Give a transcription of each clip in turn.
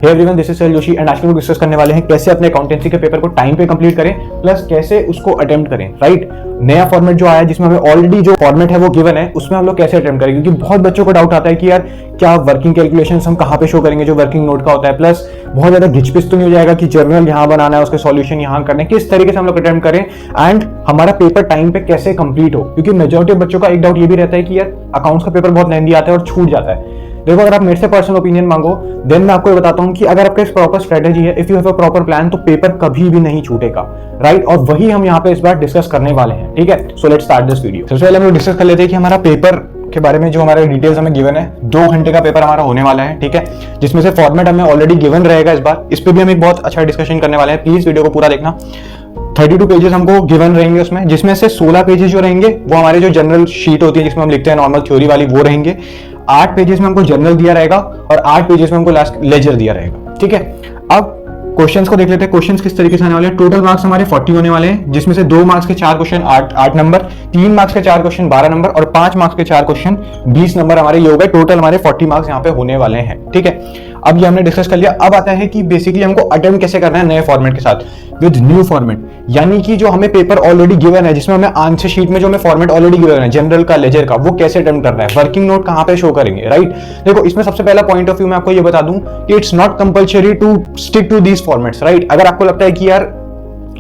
Hey everyone, this is Sail Joshi and आज हम लोग डिस्कस करने वाले हैं कैसे अपने अकाउंटेंसी के पेपर को टाइम पे कंप्लीट करें प्लस कैसे उसको अटेम्प्ट करें। राइट, नया फॉर्मेट जो आया जिसमें हमें ऑलरेडी जो फॉर्मेट है वो गिवन है उसमें हम लोग कैसे अटेम्प्ट करें, क्योंकि बहुत बच्चों को डाउट आता है कि यार क्या वर्किंग कैलकुलेशंस हम कहाँ पे शो करेंगे जो वर्किंग नोट का होता है, प्लस बहुत ज्यादा घिचपिच तो नहीं हो जाएगा कि जर्नल यहाँ बनाना है उसके सॉल्यूशन यहाँ करने, किस तरीके से हम लोग अटेम्प्ट करें एंड हमारा पेपर टाइम पे कैसे कंप्लीट हो। क्योंकि मेजॉरिटी बच्चों का एक डाउट ये भी रहता है कि यार अकाउंट्स का पेपर बहुत लेंदी आता है और छूट जाता है। देखो, अगर आप मेरे से पर्सनल ओपिनियन मांगो देन मैं आपको ये बताता हूँ कि अगर आपका एक प्रॉपर स्ट्रेटेजी है, if you have a proper plan, तो पेपर कभी भी नहीं छूटेगा। राइट, और वही हम यहाँ पे इस बार डिस्कस करने वाले हैं। ठीक है, so let's start this video. सबसे पहले हम लोग डिस्कस कर लेते हैं कि हमारा पेपर के बारे में जो हमारे डिटेल्स हमें गिवन है। 2 घंटे का पेपर हमारा होने वाला है। ठीक है, जिसमें से फॉर्मेट हमें ऑलरेडी गिवन रहेगा इस बार। इस पे भी हम एक बहुत अच्छा डिस्कशन करने वाले हैं, प्लीज वीडियो को पूरा देखना। 32 पेजेस हमको गिवन रहेंगे उसमें, जिसमें से 16 पेजेस जो रहेंगे वो हमारे जो जनरल शीट होती है जिसमें हम लिखते हैं नॉर्मल थ्योरी वाली, वो रहेंगे। 8 पेजेस में हमको जर्नल दिया रहेगा और 8 पेजेस में हमको लास्ट लेजर दिया रहेगा। ठीक है, अब क्वेश्चंस को देख लेते हैं। क्वेश्चंस किस तरीके से आने वाले हैं। टोटल मार्क्स हमारे 40 होने वाले हैं, जिसमें से 2 मार्क्स के 4 क्वेश्चन 8 नंबर, 3 मार्क्स के 4 क्वेश्चन 12 नंबर और 5 मार्क्स के 4 क्वेश्चन 20 नंबर हमारे ये हो गए। टोटल हमारे 40 मार्क्स यहाँ पे होने वाले हैं। ठीक है, अब ये हमने डिस्कस कर लिया। अब आता है कि बेसिकली हमको अटेम्प्ट कैसे करना है नए फॉर्मेट के साथ, विद न्यू फॉर्मेट। यानी कि जो हमें पेपर ऑलरेडी गिवन है, जिसमें हमें आंसर शीट में जो हमें फॉर्मेट ऑलरेडी गिवन है जनरल का, लेजर का, वो कैसे अटेम्प्ट करना है, वर्किंग नोट कहां पे शो करेंगे। राइट, देखो इसमें सबसे पहला पॉइंट ऑफ व्यू मैं आपको ये बता दूं कि it's not compulsory to stick to these formats. Right, अगर आपको लगता है कि यार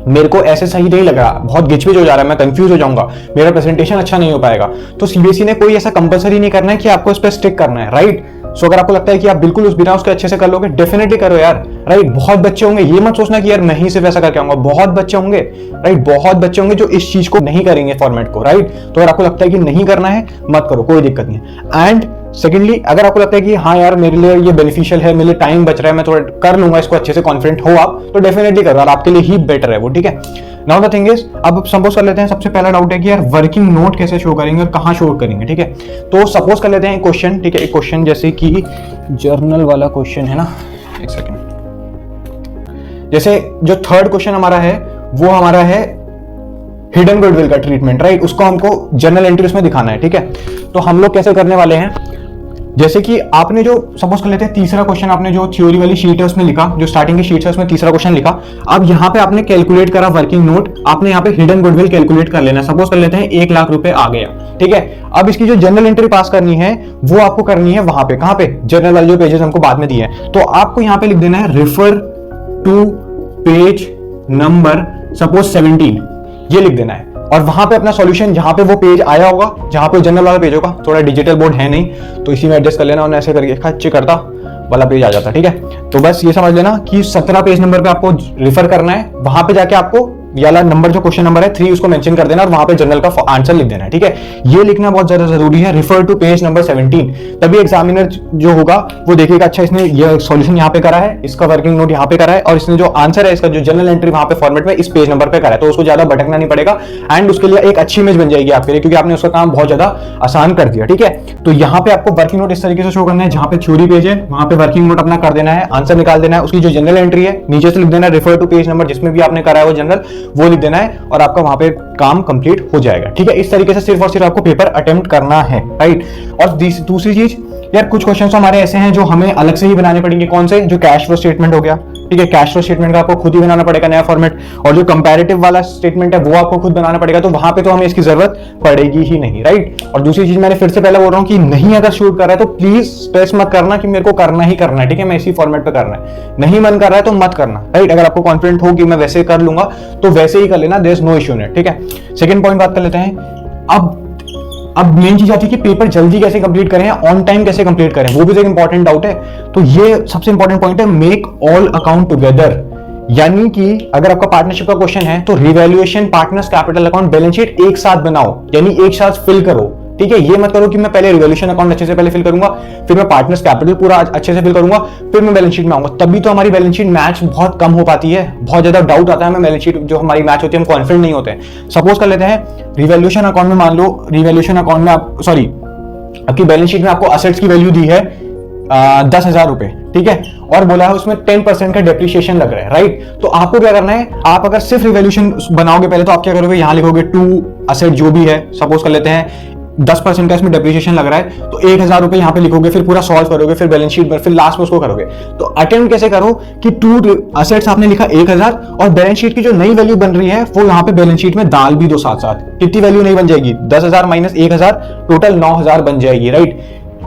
मेरे को ऐसे सही नहीं लग रहा, बहुत गिचपिच हो जा रहा है, मैं कंफ्यूज हो जाऊंगा, मेरा प्रेजेंटेशन अच्छा नहीं हो पाएगा, तो सीबीएसई ने कोई ऐसा कंपल्सरी नहीं करना है कि आपको इस पर स्टिक करना है। राइट, सो अगर आपको लगता है कि आप बिल्कुल उस बिना उसके अच्छे से कर लोगे, डेफिनेटली करो यार। राइट, बहुत बच्चे होंगे, ये मत सोचना कि यार मैं ही सिर्फ ऐसा करके आऊंगा, बहुत बच्चे होंगे। राइट, बहुत बच्चे होंगे जो इस चीज को नहीं करेंगे फॉर्मेट को। राइट, तो अगर आपको लगता है कि नहीं करना है मत करो, कोई दिक्कत नहीं। एंड सेकेंडली, अगर आपको लगता है कि हाँ यार मेरे लिए ये बेनिफिशियल है, मेरे लिए टाइम बच रहा है, मैं थोड़ा कर लूंगा इसको अच्छे से, कॉन्फिडेंट हो आप, तो डेफिनेटली करो और आपके लिए ही बेटर है वो। ठीक है, नाउ द थिंग इज, अब सपोज कर लेते हैं, सबसे पहला डाउट है कि यार वर्किंग नोट कैसे शो करेंगे और कहां शो करेंगे। ठीक है, तो सपोज कर लेते हैं एक क्वेश्चन। ठीक है, एक क्वेश्चन जैसे कि जर्नल वाला क्वेश्चन है ना, एक सेकेंड, जैसे जो थर्ड क्वेश्चन हमारा है वो हमारा है हिडन गुडविल का ट्रीटमेंट। राइट, उसको हमको जर्नल एंट्रीज में दिखाना है। ठीक है, तो हम लोग कैसे करने वाले हैं, जैसे कि आपने जो सपोज कर लेते हैं तीसरा क्वेश्चन, आपने जो थ्योरी वाली शीट है उसमें लिखा, जो स्टार्टिंग की शीट है उसमें तीसरा क्वेश्चन लिखा। अब यहाँ पे आपने कैलकुलेट करा वर्किंग नोट, आपने यहाँ पे हिडन गुडविल कैलकुलेट कर लेना। सपोज कर लेते हैं 1 लाख रुपए आ गया। ठीक है, अब इसकी जो जनरल एंट्री पास करनी है वो आपको करनी है वहां पे, कहां पे, जर्नल वाले जो पेजेस हमको बाद में दिए हैं, तो आपको यहाँ पे लिख देना है refer to page number suppose 17, ये लिख देना है। और वहां पे अपना सॉल्यूशन जहां पे वो पेज आया होगा, जहां पे जनरल वाला पेज होगा, थोड़ा डिजिटल बोर्ड है नहीं तो इसी में एडजस्ट कर लेना और ऐसे करके खच्चे करता वाला पेज आ जाता। ठीक है, तो बस ये समझ लेना कि 17 पेज नंबर पे आपको रिफर करना है, वहां पे जाके आपको वाला नंबर जो क्वेश्चन नंबर है 3 उसको मेंशन कर देना और वहां पे जनरल का आंसर लिख देना है। ठीक है, ये लिखना बहुत ज्यादा जरूरी है, रिफर टू पेज नंबर 17, तभी एग्जामिनर जो होगा वो देखेगा अच्छा इसने ये सॉल्यूशन यहाँ पे करा है, इसका वर्किंग नोट यहाँ पे करा है और इसने जो आंसर है इसका जो जनरल एंट्री वहां पे फॉर्मेट में इस पेज नंबर पे करा है, तो उसको ज्यादा भटकना नहीं पड़ेगा एंड उसके लिए एक अच्छी इमेज बन जाएगी आपके लिए, क्योंकि आपने उसका काम बहुत ज्यादा आसान कर दिया। ठीक है, तो यहाँ पे आपको वर्किंग नोट इस तरीके से शो करना है, जहां पे थ्योरी पेज है वहां पे वर्किंग नोट अपना कर देना है, आंसर निकाल देना है, उसकी जो जनरल एंट्री है नीचे से लिख देना है, रेफर टू पेज नंबर जिसमें भी आपने करा है वो जनरल वो लिख देना है और आपका वहां पे काम कंप्लीट हो जाएगा। ठीक है, इस तरीके से सिर्फ और सिर्फ आपको पेपर अटेम्प्ट करना है। राइट, और दूसरी चीज यार, कुछ क्वेश्चंस हमारे ऐसे हैं जो हमें अलग से ही बनाने पड़ेंगे। कौन से, जो कैश फ्लो स्टेटमेंट हो गया। ठीक है, कैश फ्लो स्टेटमेंट का आपको खुद ही बनाना पड़ेगा नया फॉर्मेट, और जो कंपैरेटिव वाला स्टेटमेंट है वो आपको खुद बनाना पड़ेगा, तो वहां पे तो हमें इसकी जरूरत पड़ेगी ही नहीं। राइट, और दूसरी चीज मैंने फिर से पहले बोल रहा हूं कि नहीं अगर शूट कर रहा है तो प्लीज स्ट्रेस मत करना कि मेरे को करना ही करना है। ठीक है, मैं इसी फॉर्मेट पे करना है, नहीं मन कर रहा है तो मत करना। राइट, अगर आपको कॉन्फिडेंट हो कि मैं वैसे कर लूंगा तो वैसे ही कर लेना, there is no issue in it. ठीक है, सेकंड पॉइंट बात कर लेते हैं। अब मेन चीज आती है कि पेपर जल्दी कैसे कंप्लीट करें, ऑन टाइम कैसे कंप्लीट करें, वो भी एक इंपॉर्टेंट डाउट है। तो ये सबसे इंपॉर्टेंट पॉइंट है, मेक ऑल अकाउंट टुगेदर। यानी कि अगर आपका पार्टनरशिप का क्वेश्चन है तो revaluation, partners capital account, balance sheet एक साथ बनाओ, यानी एक साथ फिल करो। ठीक है, ये मत करो कि मैं पहले रिवैल्यूएशन अकाउंट अच्छे से पहले फिल करूंगा, फिर मैं पार्टनर्स कैपिटल पूरा अच्छे से फिल करूंगा, फिर मैं बैलेंस शीट में आऊंगा, तभी तो हमारी बैलेंस शीट मैच बहुत कम हो पाती है, बहुत ज्यादा डाउट आता है हमें बैलेंस शीट जो हमारी मैच होती है, हम कॉन्फिडेंट नहीं होते हैं। सपोज कर लेते हैं रिवैल्यूएशन अकाउंट में, मान लो रिवैल्यूएशन अकाउंट में आपकी बैलेंस शीट में आपको असेट्स की वैल्यू दी है 10,000 रुपए। ठीक है, और बोला है उसमें 10% का डेप्रिसिएशन लग रहा है। राइट, तो आपको क्या करना है, आप अगर सिर्फ रिवैल्यूएशन बनाओगे पहले तो आप क्या करोगे, यहां लिखोगे टू असेट जो भी है, सपोज कर लेते हैं 10% का इसमें डेप्रिसिएशन लग रहा है, तो 1000 रुपए यहाँ पे लिखोगे, फिर पूरा सॉल्व करोगे, फिर बैलेंस शीट पर, फिर लास्ट में उसको करोगे। तो अटेम्प्ट कैसे करो कि टू असेट्स आपने लिखा 1000 और बैलेंस शीट की जो नई वैल्यू बन रही है वो यहाँ पे बैलेंस शीट में डाल भी दो साथ साथ। कितनी वैल्यू नहीं बन जाएगी, 10,000 माइनस 1000, टोटल 9000 बन जाएगी, राइट।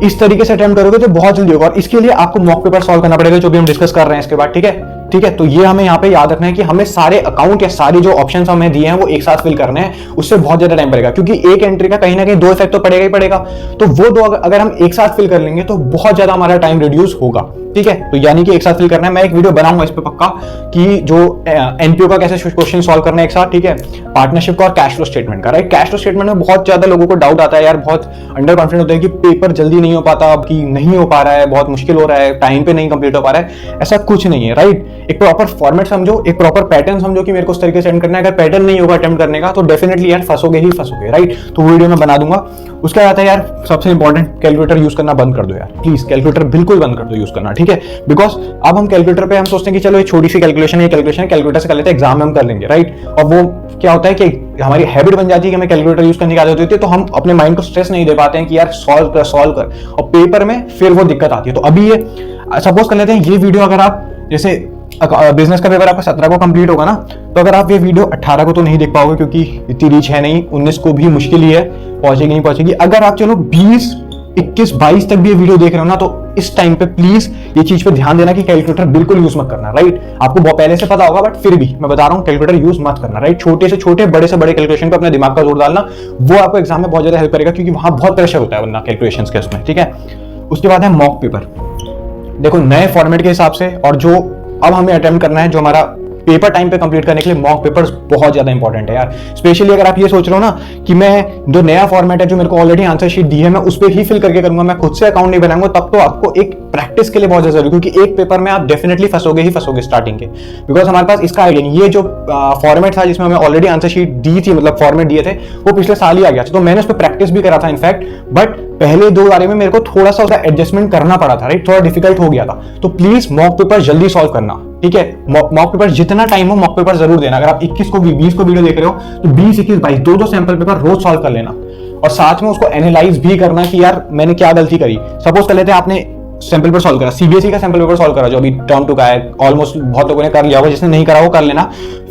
इस तरीके से अटेम्प्ट करोगे तो बहुत जल्दी होगा। और इसके लिए आपको मॉक पेपर सॉल्व करना पड़ेगा, जो भी हम डिस्कस कर रहे हैं इसके बाद, ठीक है। ठीक है, तो ये हमें यहाँ पे याद रखना है कि हमें सारे अकाउंट या सारे जो ऑप्शंस हमें दिए हैं वो एक साथ फिल करने हैं। उससे बहुत ज्यादा टाइम पड़ेगा, क्योंकि एक एंट्री का कहीं ना कहीं 2 इफेक्ट तो पड़ेगा ही पड़ेगा। तो वो दो अगर हम एक साथ फिल कर लेंगे तो बहुत ज्यादा हमारा टाइम रिड्यूस होगा, ठीक है। तो यानी कि एक साथ फिल करना है। मैं एक वीडियो बनाऊंगा इस पे पक्का कि जो एनपीओ का कैसे क्वेश्चन सॉल्व करना है एक साथ, ठीक है, पार्टनरशिप का और कैश फ्लो स्टेटमेंट का, राइट। कैश फ्लो स्टेटमेंट में बहुत ज्यादा लोगों को डाउट आता है यार, बहुत अंडर कॉन्फिडेंट होता है कि पेपर जल्दी नहीं हो पाता, कि नहीं हो पा रहा है, बहुत मुश्किल हो रहा है, टाइम पे नहीं कंप्लीट हो पा रहा है। ऐसा कुछ नहीं है, राइट। एक प्रॉपर फॉर्मेट समझो, एक प्रॉपर पैटर्न समझो कि मेरे को उस तरीके से अटेम्प्ट करना है। अगर पैटर्न नहीं होगा अटेम्प्ट करने का तो डेफिनेटली यार फंसोगे ही फंसोगे, राइट। तो वीडियो में बना दूंगा। उसके बाद आता है यार सबसे इंपॉर्टेंट, कैलकुलेटर यूज करना बंद कर दो यार, प्लीज कैलकुलेटर बिल्कुल बंद कर दो यूज करना, ठीक है। बिकॉज अब हम कैलकुलेटर पे हम सोचते हैं कि चलो ये छोटी सी कैलकुलेशन है, कैलकुलेटर से कर लेते हैं, एग्जाम में हम कर लेंगे, राइट। और वो क्या होता है कि हमारी हैबिट बन जाती है कि हमें कैलकुलेटर यूज करने की आदत होती है, तो हम अपने माइंड को स्ट्रेस नहीं दे पाते हैं कि यार सॉल्व कर, और पेपर में फिर वो दिक्कत आती है। तो अभी ये सपोज कर लेते हैं ये वीडियो, अगर आप जैसे बिजनेस का पेपर आपका 17 को कंप्लीट होगा ना, तो अगर आप ये वीडियो 18 को तो नहीं देख पाओगे क्योंकि इतनी रीच है नहीं, 19 को भी मुश्किल ही है, पहुंचेगी नहीं पहुंचेगी। अगर आप चलो 20, 21, 22 तक भी ये वीडियो देख रहे हो ना, तो इस टाइम पे प्लीज ये चीज पे ध्यान देना कि कैलकुलेटर बिल्कुल यूज मत करना, राइट। आपको बहुत पहले से पता होगा बट फिर भी मैं बता रहा हूं, कैलकुलेटर यूज मत करना, राइट। छोटे से छोटे, बड़े से बड़े कैलकुलेशन पे अपने दिमाग का जोर डालना, वो आपको एग्जाम में बहुत ज्यादा हेल्प करेगा, क्योंकि वहां बहुत प्रेशर होता है वरना कैलकुलेशंस के उसमें, ठीक है। उसके बाद है मॉक पेपर। देखो नए फॉर्मेट के हिसाब से, और जो अब हमें अटेम्प्ट करना है, जो हमारा पेपर टाइम पे कंप्लीट करने के लिए मॉक पेपर्स बहुत ज्यादा इंपॉर्टेंट है यार। स्पेशली अगर आप ये सोच रहे हो ना कि मैं जो नया फॉर्मेट है, जो मेरे को ऑलरेडी आंसर शीट दी है, मैं उस पर ही फिल करके करूंगा, मैं खुद से अकाउंट नहीं बनाऊंगा, तब तो आपको एक प्रैक्टिस के लिए बहुत ज्यादा जरूरी, क्योंकि एक पेपर में आप डेफिनेटली फंसोगे ही फंसोगे स्टार्टिंग के। बिकॉज हमारे पास इसका आइडिया नहीं, ये जो फॉर्मेट था जिसमें हमें ऑलरेडी आंसर शीट दी थी, मतलब फॉर्मेट दिए थे, वो पिछले साल ही आ गया था। तो मैंने उस पर प्रैक्टिस भी करा था इनफैक्ट, बट पहले 2 बारे में मेरे को थोड़ा सा उसका एडजस्टमेंट करना पड़ा था, राइट। थोड़ा डिफिकल्ट हो गया था। तो प्लीज मॉक पेपर जल्दी सॉल्व करना, ठीक है। मॉक पेपर जितना टाइम हो मॉक पेपर जरूर देना। अगर आप 21 को 20 को वीडियो देख रहे हो तो 20, 21, 22 दो सैंपल पेपर रोज सॉल्व कर लेना, और साथ में उसको एनालाइज भी करना कि यार मैंने क्या गलती करी। सपोज कर लेते हैं आपने सैंपल पेपर सॉल्व करा, सीबीएसई का सैंपल पेपर सॉल्व करा जो अभी टर्म 2 का है, ऑलमोस्ट बहुत लोगों ने कर लिया होगा, जिसने नहीं करा वो कर लेना।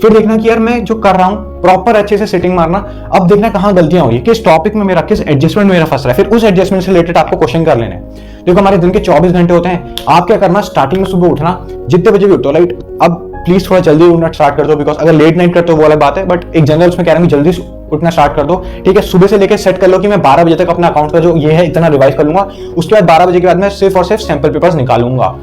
फिर देखना कि यार मैं जो कर रहा हूँ प्रॉपर अच्छे से सेटिंग मारना, अब देखना कहाँ गलतियां हो रही है, किस टॉपिक में मेरा, किस एडजस्टमेंट में मेरा फंस रहा है, फिर उस एडजस्टमेंट से रिलेटेड आपको क्वेश्चन कर लेने हैं। देखो हमारे दिन के 24 घंटे होते हैं, आप क्या करना, स्टार्टिंग में सुबह उठना, जितने बजे भी उठो, राइट। अब प्लीज थोड़ा जल्दी उठना स्टार्ट कर दो, बिकॉज अगर लेट नाइट करते हो वो अलग बात है, बट एक जनरल उसमें कह रहा हूँ जल्दी उठना स्टार्ट कर दो, ठीक है। सुबह से लेकर सेट कर लो कि मैं 12 बजे तक अपना अकाउंट का जो ये है इतना रिवाइज कर लूंगा, उसके बाद 12 बजे के बाद मैं सिर्फ और सिर्फ सैंपल पेपर्स निकालूंगा,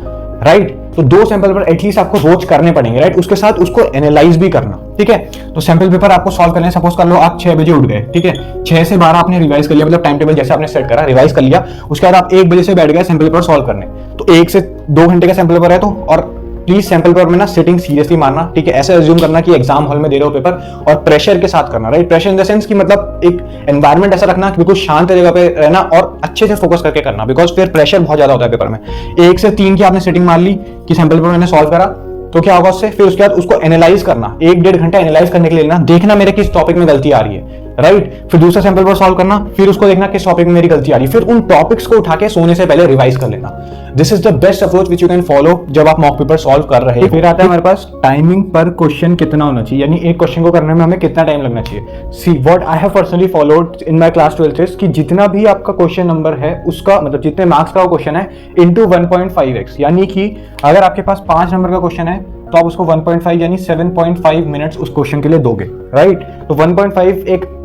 राइट। तो 2 सैंपल पेपर एटलीस्ट आपको रोज करने पड़ेंगे, राइट। उसके साथ उसको एनालाइज भी करना, ठीक है। तो सैंपल पेपर आपको सॉल्व करने, सपोज कर लो आप 6 बजे उठ गए, ठीक है, 6 से 12 आपने रिवाइज कर लिया, मतलब टाइम टेबल जैसे आपने सेट करा, रिवाइज कर लिया। उसके बाद आप 1 बजे से बैठ गए सैंपल पेपर सॉल्व करने, तो 1 से 2 घंटे का सैंपल पेपर है। तो और प्लीज सैंपल पेपर में ना सिटिंग सीरियसली मारना, ठीक है। ऐसे अज्यूम करना कि एग्जाम हॉल में दे रहे हो पेपर, और प्रेशर के साथ करना, right. Pressure in the sense कि मतलब एक एनवायरनमेंट ऐसा रखना कि बिल्कुल शांत जगह पे रहना और अच्छे से फोकस करके करना, बिकॉज फिर प्रेशर बहुत ज्यादा होता है पेपर में। 1 से 3 की आपने सेटिंग मार ली कि सैंपल पेपर मैंने सॉल्व करा, तो क्या होगा उससे, फिर उसके बाद उसको एनालाइज करना, 1-1.5 घंटा एनालाइज करने के लिए लेना, देखना मेरे किस टॉपिक में गलती आ रही है, राइट। फिर दूसरा सैंपल पेपर सॉल्व करना, फिर उसको देखना किस टॉपिक में मेरी गलती आ रही है, फिर उन टॉपिक्स को उठा के सोने से पहले रिवाइज कर लेना। This is the best approach which you can follow जब आप मॉक पेपर सॉल्व कर रहे हैं। फिर आता है हमारे पास टाइमिंग पर क्वेश्चन कितना होना चाहिए, यानी एक क्वेश्चन को करने में हमें कितना टाइम लगना चाहिए। See what I have personally followed in my class 12th is कि जितना भी आपका क्वेश्चन नंबर है उसका मतलब जितने मार्क्स का वो क्वेश्चन है इनटू 1.5x, यानी कि अगर आपके पास 5 नंबर का क्वेश्चन है तो आप उसको 1.5 यानी 7.5 मिनट्स उस क्वेश्चन के लिए दोगे, राइट। तो 1.5 एक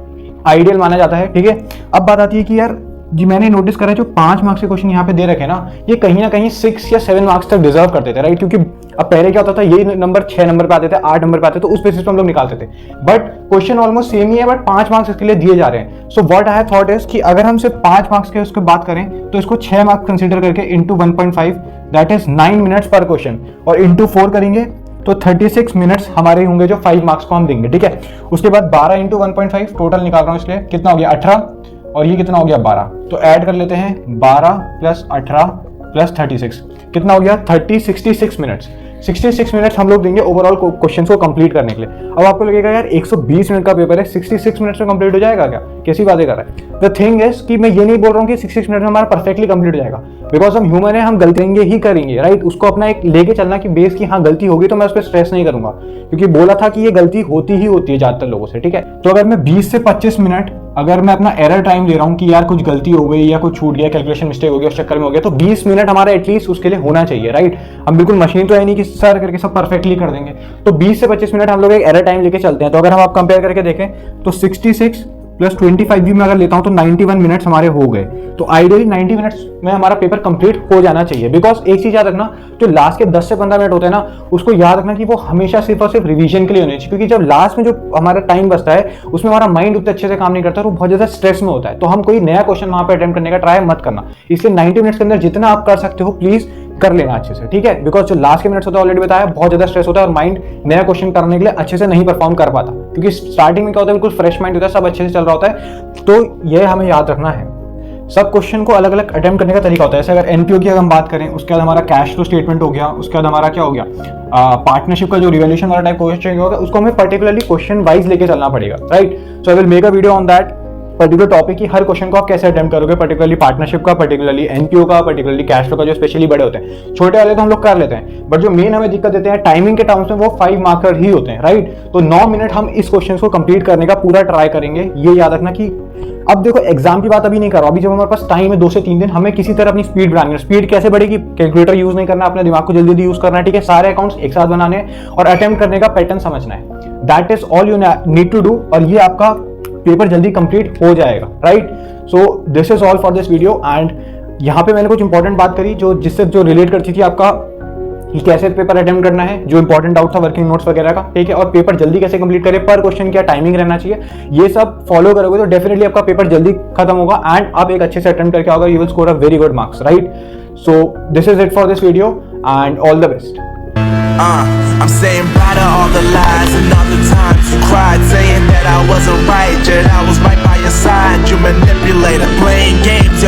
आइडियल माना जाता है, ठीक है। अब बात आती है कि यार जी मैंने नोटिस करा है जो 5 मार्क्स के क्वेश्चन यहाँ पे दे रखे हैं ना, ये कहीं ना कहीं 6 या 7 मार्क्स तक डिजर्व करते थे, राइट। क्योंकि अब पहले क्या होता था, ये नंबर 6 नंबर पे आते थे, 8 नंबर पे आते थे, तो उस बेसिस पे हम लोग निकालते थे। बट क्वेश्चन ऑलमोस्ट सेम ही है, बट 5 मार्क्स इसके लिए दिए जा रहे हैं। So what I have thought is कि अगर हम सिर्फ 5 मार्क्स के उसके बात करें तो इसको 6 मार्क्स कंसिडर करके इंटू 1.5 दैट इज 9 मिनट्स पर क्वेश्चन, और इंटू 4 करेंगे तो 36 मिनट्स हमारे होंगे जो 5 मार्क्स को हम देंगे, ठीक है। उसके बाद 12 इंटू 1.5 टोटल निकाल रहा हूँ, इसलिए कितना हो गया 18, और ये कितना हो गया 12। तो ऐड कर लेते हैं 12 + 18 प्लस 36 कितना हो गया 66 मिनट्स। 66 मिनट्स हम लोग देंगे ओवरऑल क्वेश्चन को कंप्लीट करने के लिए। अब आपको लगेगा यार 120 मिनट का पेपर है, 66 मिनट्स में कंप्लीट हो जाएगा क्या, कैसी बातें कर रहा है। द थिंग इज कि मैं ये नहीं बोल रहा हूँ कि 66 मिनट में हमारा परफेक्टली कंप्लीट हो जाएगा, बिकॉज हम ह्यूमन है, हम गलती ही करेंगे, राइट। उसको अपना एक लेके चलना कि बेस की हाँ गलती होगी तो मैं उस पर स्ट्रेस नहीं करूंगा, क्योंकि बोला था कि ये गलती होती ही होती है ज्यादातर लोगों से, ठीक है। तो अगर मैं 20 से 25 मिनट अगर मैं अपना एरर टाइम ले रहा हूँ कि यार कुछ गलती हो गई या कुछ छूट गया, कैलकुलेशन मिस्टेक हो गया, उस चक्कर में हो गया, तो 20 मिनट हमारा एटलीस्ट उसके लिए होना चाहिए, राइट। हम बिल्कुल मशीन तो है नहीं कि सर करके सब परफेक्टली कर देंगे। तो 20 से 25 मिनट हम लोग एक एरर टाइम लेके चलते हैं। तो अगर हम आप कंपेयर करके देखें तो 66 प्लस 25 भी मैं अगर लेता हूं तो 91 मिनट्स हमारे हो गए। तो आइडियली 90 मिनट्स में हमारा पेपर कंप्लीट हो जाना चाहिए, बिकॉज एक चीज याद रखना, जो लास्ट के 10 से 15 मिनट होते हैं ना, उसको याद रखना कि वो हमेशा सिर्फ और सिर्फ रिवीजन के लिए होने चाहिए, क्योंकि जब लास्ट में जो हमारा टाइम बचता है उसमें हमारा माइंड उतने अच्छे से काम नहीं करता और वो बहुत ज्यादा स्ट्रेस में होता है। तो हम कोई नया क्वेश्चन वहां पर अटेम्प्ट करने का ट्राई मत करना। इसलिए 90 मिनट्स के अंदर जितना आप कर सकते हो प्लीज कर लेना अच्छे से, ठीक है। बिकॉज जो लास्ट के मिनट्स होता है ऑलरेडी बताया, बहुत ज्यादा स्ट्रेस होता है और माइंड नया क्वेश्चन करने के लिए अच्छे से नहीं परफॉर्म कर पाता, क्योंकि स्टार्टिंग में क्या होता है, बिल्कुल फ्रेश माइंड होता है, सब अच्छे से चल रहा होता है। तो ये हमें याद रखना है। सब क्वेश्चन को अलग अलग अटेम्प्ट करने का तरीका होता है। जैसे अगर एनपीओ की अगर हम बात करें, उसके बाद हमारा कैश फ्लो स्टेटमेंट हो गया, उसके बाद हमारा क्या हो गया, पार्टनरशिप का जो रिवैल्यूएशन वाला टाइप क्वेश्चन होगा, उसको हमें पर्टिकुलरली क्वेश्चन वाइज लेके चलना पड़ेगा, right. So I will make a video on that particular topic की, हर क्वेश्चन को आप कैसे अटेम्प्ट करोगे, पर्टिकुलरली पार्टनरशिप का, पर्टिकुलरली एनपीओ का, पर्टिकुलरली कैश फ्लो का, जो स्पेशली बड़े होते हैं। छोटे वाले तो हम लोग कर लेते हैं, बट जो मेन हमें दिक्कत देते हैं टाइमिंग के टर्म्स में, वो 5 मार्कर ही होते हैं, राइट। तो 9 मिनट हम इस क्वेश्चन को कंप्लीट करने का पूरा ट्राई करेंगे। ये याद रखना कि अब देखो एग्जाम की बात अभी नहीं कर रहा, अभी जब हमारे पास टाइम है 2 से 3 दिन, हमें किसी तरह अपनी स्पीड बढ़ानी है। स्पीड कैसे बढ़ेगी, कैलकुलेटर यूज नहीं करना, अपने दिमाग को जल्दी जल्दी यूज करना है, ठीक है। सारे अकाउंट्स एक साथ बनाने हैं और अटेम्प्ट करने का पैटर्न समझना है। That is all you need to do, और ये आपका पेपर जल्दी कंप्लीट हो जाएगा, right. So this is all for this video. And यहाँ पे मैंने कुछ इंपॉर्टेंट बात करी जो रिलेट करती थी आपका कि कैसे पेपर अटेम्प्ट करना है, जो इंपॉर्टेंट डाउट था वर्किंग नोट्स वगैरह का, ठीक है, और पेपर जल्दी कैसे कंप्लीट करें, पर क्वेश्चन क्या टाइमिंग रहना चाहिए, ये सब फॉलो करोगे तो डेफिनेटली आपका पेपर जल्दी खत्म होगा एंड आप एक अच्छे से अटेम्प्ट करके आओगे, you will score a very good marks, right. So this is it for this video and all the best. I'm saying bye to all the lies and all the times you cried, saying that I wasn't right, yet I was right by your side. You manipulator, playing games